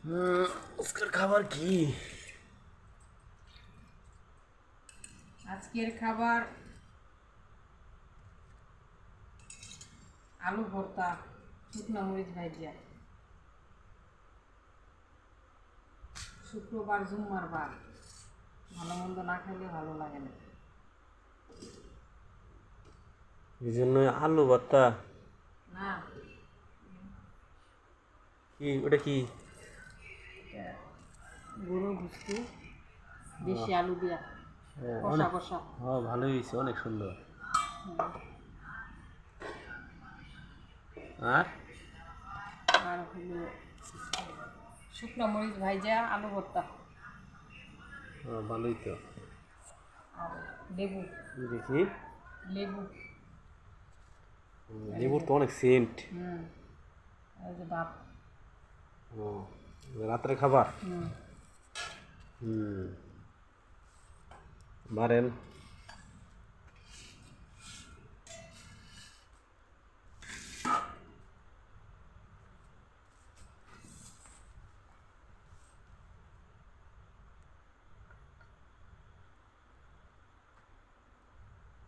আজকের খাবার কি? আজকের খাবার আলু ভর্তা, শুকনো মরিচ ভাজা। শুক্রবার জুম্মার বার, ভালো মন্দ না খাইলে ভালো লাগে না। এই জন্য আলু ভর্তা। না, কি ওটা কি? গরুর গুস্ত, দেশি আলু দিয়া কষা অনেক কষা। ভালোই হয়েছে, অনেক সুন্দর। আর আর হলো শুকনো মরিচ ভাজা, আলু ভর্তা ভালোই তো। আর লেবু। দেখি, লেবু লেবুর তো অনেক সেন্ট। এই যে ভাত। রাত্রে খাবার। বারেন